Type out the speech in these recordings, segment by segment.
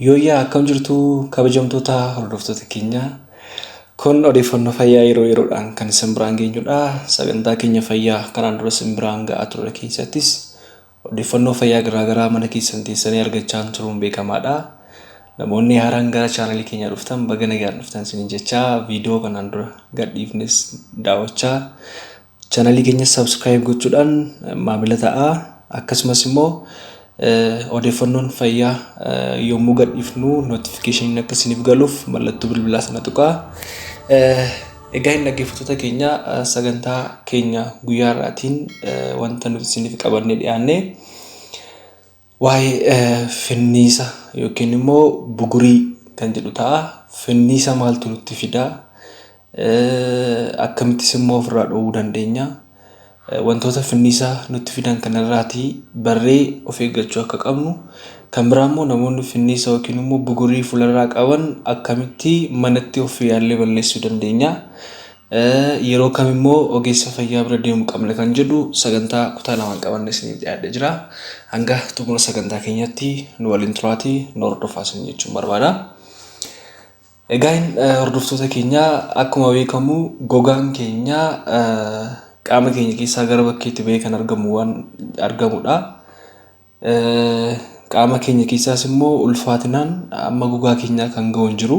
Yooyyaa akkam jirtu kabajamtoota hordoftoota keenya kun odeeffannoo fayyaa yeroo yeroodhaan kan isin biraan geenyudha. Sagantaa keenya fayyaa kanaan dura isin biraan ga'aa turre keessattis odeeffannoo fayyaa garaagaraa mana keessan teessanii argachaa turuun beekamaadha. Namoonni haaraan gara chaanalii keenya dhuftan baga nagaan dhuftan isiniin jechaa viidiyoo kanaan dura gadhiifnes daawwachaa chaanalii keenya subscribe gochuudhaan maamila ta'aa. Akkasumas immoo odeeffannoon fayyaa yommuu gadhiifnu notification akka isiniif galuuf mallattoo bilbilaa sana tuqaa. Egaa hin dhaggeeffattoota keenya sagantaa keenya guyyaa har'aatiin wanta nuti isiniif qabannee dhiyaanne waa'ee finniisa yookiin immoo bugurii kan jedhu ta'a. Finniisa maaltu nutti fida? Akkamittis immoo ofirraa dhowwuu dandeenya? Wantoota finniisa nutti fidan kanarraatii barree of eeggachuu akka qabnu, kan biraa immoo namoonni finniisa yookiin immoo bugurii fuularraa qaban akkamitti manatti of yaallee balleessuu dandeenya, yeroo kam immoo ogeessa fayyaa bira deemuu qabna kan jedhu sagantaa kutaa lamaan qabanne isiniif dhiyaadhee jira. Hanga xumura sagantaa keenyatti nu waliin turaatii nu hordofaa isin jechuun barbaada. Egaa hordoftoota keenya akkuma beekamu gogaan keenya qaama keenya keessaa gara bakkeetti bahee kan argamudha. Qaama keenya keessaas immoo ulfaatinaan amma gogaa keenyaa kan ga'u hin jiru.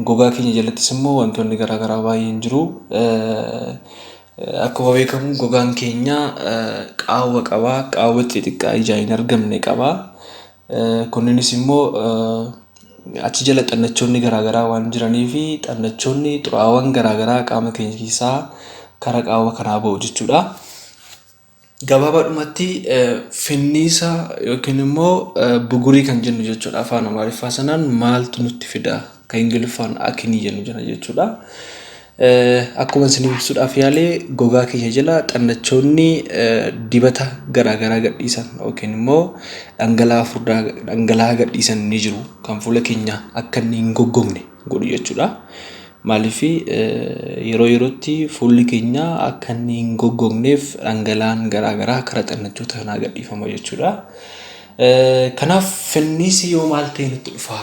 Gogaa keenya jalattis immoo wantoonni garaagaraa baay'een jiru. Akkuma beekamu gogaan keenya qaawwa qaba. Qaawwa xixiqqaa ijaan hin argamne qaba. Kunninis immoo achi jala xannachoonni garaagaraa waan jiranii fi xannachoonni xuraawwan garaagaraa qaama keenya keessaa karaa qaawwa kanaa ba'u jechuudha. Gabaabaadhumatti finniisa yookiin immoo bugurii kan jennu jechuudha. Afaan Amaariffaa sanaan maaltu nutti fida? Kan Ingiliffaan akinii jennu jira jechuudha. Akkuma isin ibsuudhaaf yaalee gogaa keenya jala xannachoonni dibata garaagaraa gadhiisan yookiin immoo dhangala'aa gadhiisan ni jiru. Kan fuula keenya akka inni hin goggogne godhu jechuudha. Maaliif yeroo yerootti fuulli keenya akka inni hin goggogneef dhangala'aan garaagaraa karaa xannachoota kanaa gadhiifama jechuudha. Kanaaf finniisi yoo maal ta'e nutti dhufa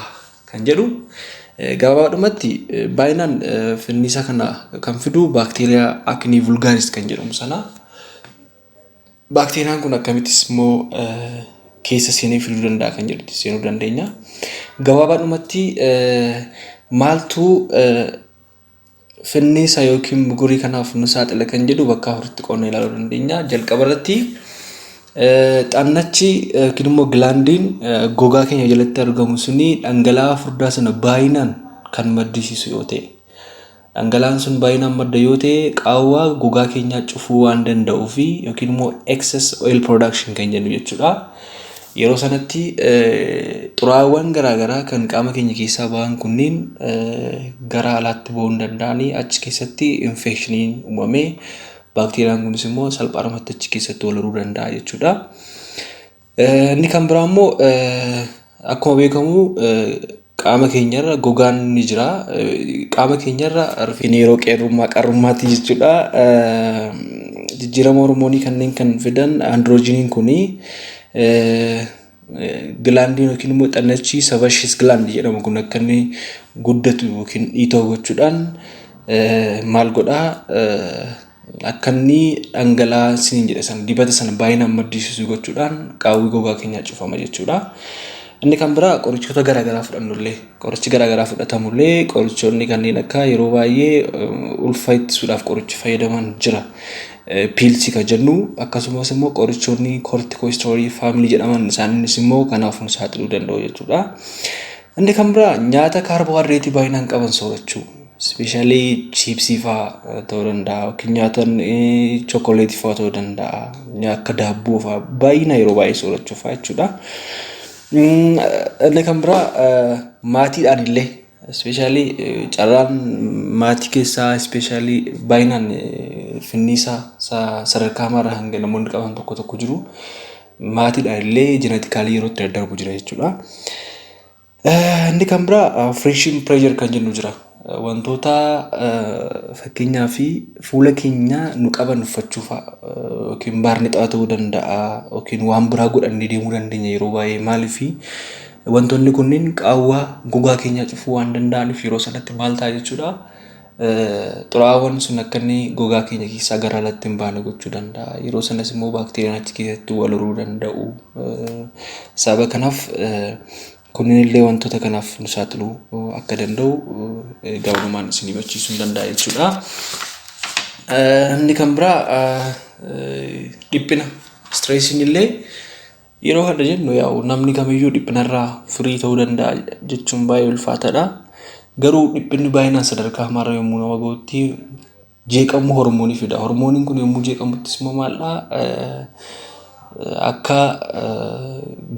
kan jedhu gabaabaadhumatti baay'inaan finniisa kana kan fidu baakteeriyaa aknii vulgaaris kan jedhamu sana. Baakteeriyaan kun akkamittis immoo keessa seenee fiduu danda'a kan jedhutti seenuu dandeenya. Gabaabaadhumatti maaltu finniisa yookiin bugurii kanaaf nu saaxila kan jedhu bakka afuritti qoonnee ilaaluu dandeenya. Jalqaba irratti xannachi yookiin immoo gilaandiin gogaa keenya jalatti argamu suni dhangala'aa furdaa sana baay'inaan kan maddisiisu yoo ta'e, dhangala'aan sun baay'inaan madda yoo ta'e qaawwa gogaa keenyaa cufuu waan danda'uu fi yookiin immoo excess oil production kan jennu jechuudha. Yeroo sanatti xuraawwan garaagaraa kan qaama keenya keessaa ba'an kunniin gara alaatti ba'uu danda'anii achi keessatti infekshiniin uumamee baakteeriyaan kunis immoo salphaadhumatti achi keessatti wal horuu danda'a jechuudha. Inni kan biraa immoo akkuma beekamu qaama keenyarra gogaan ni jira. Qaama keenyarra yeroo qeerrummaa qarrummaatti jechuudha. Jijjiirama hormoonii kanneen kan fidan androojiniin kunii gilaandiin yookiin immoo xannachi sebaceous gland jedhamu kun akka inni guddatu yookiin dhiitoo gochuudhaan maal godhaa akka inni dhangala'aa isiniin jedhe sana dibata sana baay'inaan maddisiisu gochuudhaan qaawwi gogaa keenyaa cufama jechuudha. Inni kan biraa qorichoota garaagaraa fudhannullee qorichi garaagaraa fudhatamullee qorichoonni kanneen akka yeroo baay'ee ulfa ittisuudhaaf qorichi fayyadaman jira. Piilsii kan jennu akkasumas immoo qorichoonni kortikosteroidii faamilii jedhaman isaanis immoo kanaaf nu saaxiluu danda'u jechuudha. Inni kan biraa nyaata kaarboohaydireetii baay'inaan qaban soorachuu, ispeeshaalii chiipsii fa'aa ta'uu danda'a yookiin nyaata chookoleetii fa'aa ta'uu danda'a, akka daabboo fa'aa baay'ina yeroo baay'ee soorachuu fa'aa jechuudha. Inni kan biraa maatiidhaan illee ispeeshaalii carraan maatii keessaa ispeeshaalii baay'inaan finniisa sadarkaa maraa hanga namoonni qaban tokko tokko jiru. Maatiidhaan illee jeeneetikaalii yeroo itti daddarbu jira jechuudha. Inni kan biraa friction pressure kan jennu jira. Wantoota fakkeenyaaf fuula keenya nu qaban uffachuu fa'a yookiin baarneexaa ta'uu danda'a yookiin waan biraa godhannee deemuu dandeenya yeroo baay'ee maaliif wantoonni kunniin qaawwaa gogaa keenya cufuu waan danda'aniif yeroo sanatti maal ta'a jechuudha. Xuraawwan sun akka inni gogaa keenya keessaa gara alatti hin baane gochuu danda'a. Yeroo sanas immoo baakteeriyaan achi keessatti wal horuu danda'u. Sababa kanaaf kunniin illee wantoota kanaaf nu saaxiluu akka danda'u gabanumaan isin hubachiisuu danda'a jechuudha. Inni kan biraa dhiphina stressiin illee yeroo kana jennu yaa'u namni kamiyyuu dhiphinarraa firii ta'uu danda'a jechuun baay'ee ulfaataadha. Garuu dhiphinni baay'inaan sadarkaa hamarra yommuu nama gahutti jeeqamuu hormoonii fida. Hormooniin kun yommuu jeeqamuttis immoo maaldhaa akka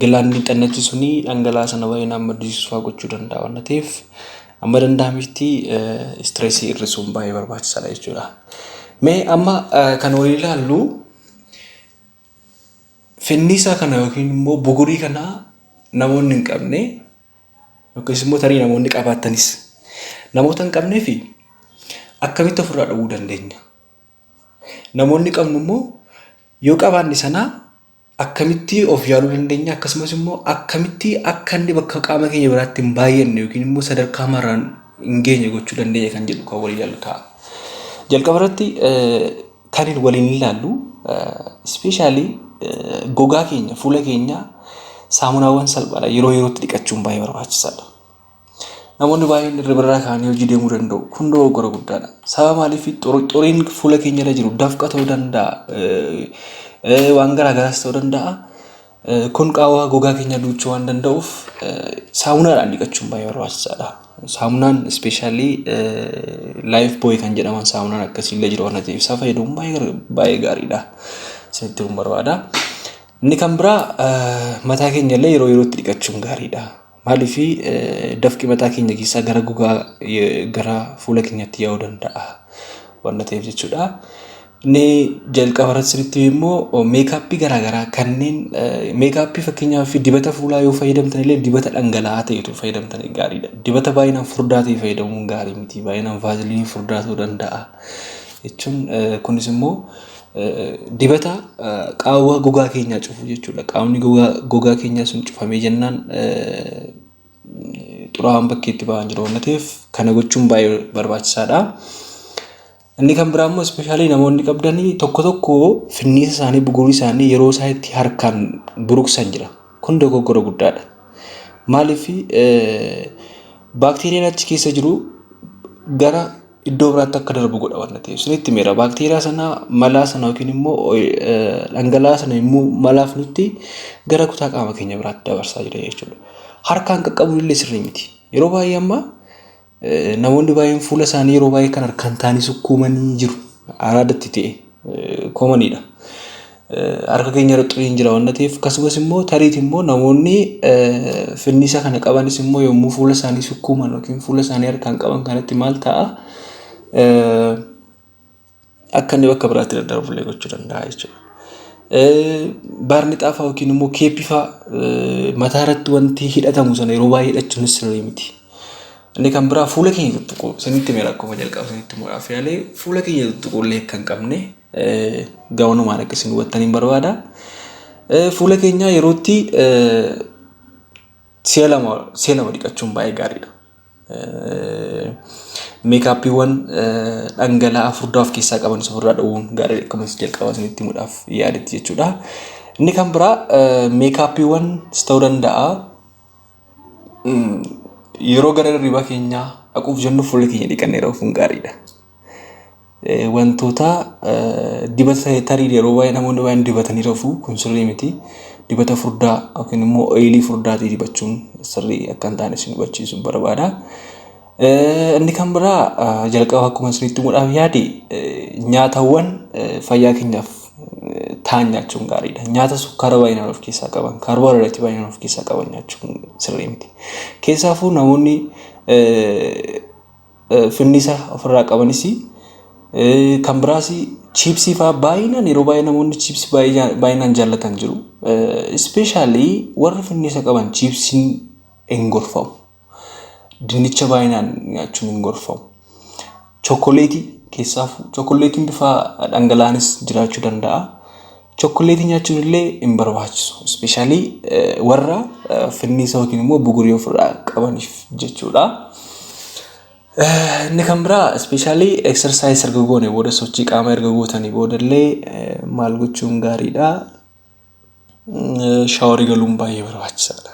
gilaandii xannachi suni dhangala'aa sana baay'inaan maddisiisuu gochuu danda'a waan ta'eef amma danda'ametti stressii hir'isuun baay'ee barbaachisaadha jechuudha. Mee amma kan walii ilaallu finniisaa kana yookiin immoo bugurii kana namoonni hin qabne yookiis immoo tarii namoonni qabaatanis namoota hin qabnee fi akkamitti ofirraa dhowwuu dandeenya? Namoonni qabnu immoo yoo qabaanne sana akkamitti of yaaluu dandeenya? Akkasumas immoo akkamitti akka inni bakka qaama keenya biraatti hin baay'anne yookiin immoo sadarkaa maraan hin geenye gochuu dandeenya kan jedhu kan walii ilaallu ta'a. Jalqaba irratti kan waliin ilaallu ispeeshaalii gogaa keenya fuula keenya saamunaawwan salphaadha yeroo yerootti dhiqachuun baay'ee barbaachisaadha. Namoonni baay'een irra birraa kaanii hojii deemuu danda'u. Kun dogoggora guddaadha. Sababa maaliif xoriin fuula keenya irra jiru dafqa ta'uu danda'a. Waan garaagaraas ta'uu danda'a. Kun qaawwaa gogaa keenya duuchuu waan danda'uuf saamunaadhaan dhiqachuun baay'ee barbaachisaadha. Saamunaan ispeeshaalii laayif booy kan jedhaman saamunaan akkasii illee jiru waan ta'eef isaa fayyadamuun baay'ee gaariidha. Isinitti hin barbaada. Inni kan biraa mataa keenya illee yeroo yerootti dhiqachuun gaariidha. Maaliif dafqi mataa keenya keessaa gara gogaa gara fuula keenyatti yaa'uu danda'a waan ta'eef jechuudha. Inni jalqaba irratti immoo meekaappii garaagaraa kanneen meekaappii fakkeenyaaf dibata fuulaa yoo fayyadamtan illee dibata dhangala'aa ta'etu fayyadamtan gaariidha. Dibata baay'inaan furdaa ta'e fayyadamuun gaarii miti. Baay'inaan vaaziliinii furdaa ta'uu danda'a jechuun kunis immoo dibata qaawwaa gogaa keenyaa cufu jechuudha. Qaamni gogaa keenyaa sun cufamee jennaan xuraawaan bakkeetti ba'an jiru waan ta'eef kana gochuun baay'ee barbaachisaadha. Inni kan biraa immoo ispeeshaalii namoonni qabdanii tokko finniisa isaanii bugurii isaanii yeroo isaa itti harkaan buruqsan jira. Kun dogoggora guddaadha. Maaliif baakteeriyaan achi keessa jiru gara iddoo biraatti akka darbu godha waan ta'eef sunitti meera baakteeriyaa sana malaa sana yookiin immoo dhangala'aa sana immoo malaaf nutti gara kutaa qaama keenya biraatti dabarsaa jira jechuudha. Harkaan qaqqabuun illee sirrii miti. Yeroo baay'ee amma namoonni baay'een fuula isaanii yeroo baay'ee kan harkaan taanii sukkuumanii jiru. Araadatti ta'e koomaniidha. Harka keenya irratti xuriin jira waan ta'eef akkasumas immoo tariitti immoo namoonni finniisa kana qabanis immoo yommuu fuula isaanii sukkuuman yookiin fuula isaanii harkaan qaban kanatti maal ta'a? Akka inni bakka biraatti daddarbullee gochuu danda'a jechuudha. Baarni xaafaa yookiin immoo keeppii fa'aa mataa irratti wanti hidhatamu sana yeroo baay'ee hidhachuunis sirrii miti. Inni kan biraa fuula keenya tuttuquu sanitti meera akkuma jalqaba sanitti muudhaaf yaalee fuula keenya tuttuquullee kan qabne gabanumaan akka isin hubattaniin barbaada. Fuula keenya yerootti si'a lama dhiqachuun baay'ee gaariidha. Meekaappiiwwan dhangala'aa furdaa of keessaa qaban ofirraa dhowwuun gaariidha akkuma jalqaba sanitti muudhaaf yaadetti jechuudha. Inni kan biraa meekaappiiwwan ta'uu danda'a. Yeroo gara hirribaa keenyaa dhaquuf jennu fuula keenya dhiqannee rafuun gaariidha. Wantoota dibata tarii yeroo baay'ee namoonni baay'een dibatanii rafu kun sirrii miti. Dibata furdaa yookiin immoo oilii furdaatii dibachuun sirrii akka hin taane isin hubachiisuun barbaada. Inni kan biraa jalqaba akkuma isinitti muudhaaf yaade nyaatawwan fayyaa keenyaaf ta'an nyaachuun gaariidha. Nyaata sukkaara baay'inaan of keessaa qaban, kaarboohayidireetii baay'inaan of keessaa qaban nyaachuun sirrii miti. Keessaafuu namoonni finniisa ofirraa qabanis kan biraas chiipsii fa'aa baay'inaan yeroo baay'ee namoonni chiipsii baay'inaan jaallatan jiru. Ispeeshaalii warri finniisa qaban chiipsiin hin gorfamu. Dinnicha baay'inaan nyaachuun hin gorfamu. Chookoleetii keessaafuu chookoleetiin bifa dhangala'aanis jiraachuu danda'a. Chokoleetii nyaachuun illee hin barbaachisu. Ispeeshaalii warra finniisa yookiin immoo bugurii ofirraa qabaniif jechuudha. Inni kan biraa ispeeshaalii exersaayis erga goone booda sochii qaamaa erga gootanii boodallee maal gochuun gaariidha. Shaaworii galuun baay'ee barbaachisaadha.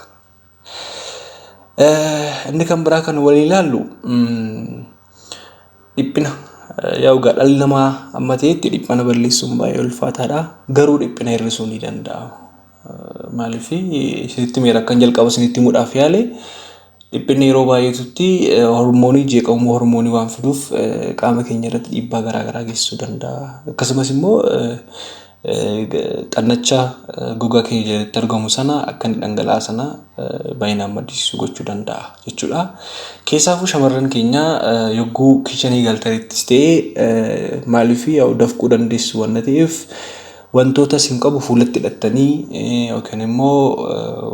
Inni kan biraa kan waliin ilaallu dhiphina. Yaa'u dhalli namaa amma ta'etti dhiphina balleessuun baay'ee ulfaataadha. Garuu dhiphina hir'isuu ni danda'a. Maaliif isinitti meera akkan jalqaba isinitti himuudhaaf yaale dhiphinni yeroo baay'eetutti hormoonii jeeqamuu hormoonii waan fiduuf qaama keenya irratti dhiibbaa garaagaraa geessisuu danda'a. Akkasumas immoo xannacha gogaa keenya jalatti argamu sana akka inni dhangala'aa sana baay'inaan maddisiisuu gochuu danda'a jechuudha. Keessaafuu shamarran keenya yogguu kichanii galtanittis ta'ee maaliif yaa'u dafquu dandeessu waan ta'eef wantoota isin qabu fuulatti hidhattanii yookiin immoo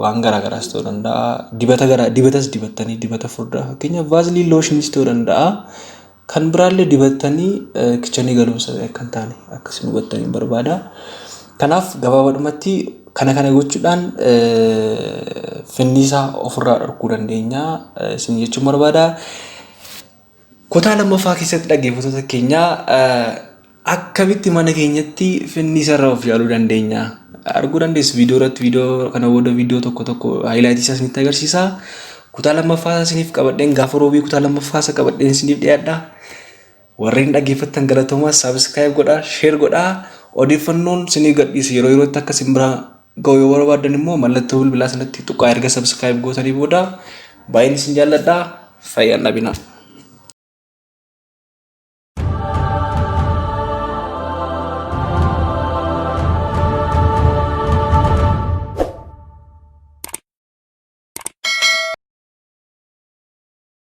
waan garaagaraas ta'uu danda'a. Dibatas dibattanii dibata furdaa fakkeenyaaf vaaziliin looshinis ta'uu danda'a. Kan biraallee dibattanii kichanii galuunsa akka hin taane akkasiin hubattanii barbaada. Kanaaf gabaabadhumatti kana gochuudhaan finniisa ofirraa dhorkuu dandeenya isin jechuun barbaada. Kutaa lammaffaa keessatti dhaggeeffattoota keenya akkamitti mana keenyatti finniisa irraa of yaaluu dandeenya arguu dandeessu viidiyoo irratti viidiyoo kana booda viidiyoo tokko haayilaayitii isaa isinitti agarsiisa. Kutaa lammaffaa isiniif qabadheen gaafa roobii kutaa lammaffaa isa qabadheen isiniif dhiyaadha. Warreen dhaggeeffattan galatoomaa saabskiraayib godhaa sheer godhaa. Odeeffannoon isiniif gadhiisu yeroo yerootti akka isin bira ga'u yoo barbaadan immoo mallattoo bilbilaa sanatti tuqaa erga saabskiraayib gootanii booda baay'een isin jaalladha. Fayyaan dhabinaa.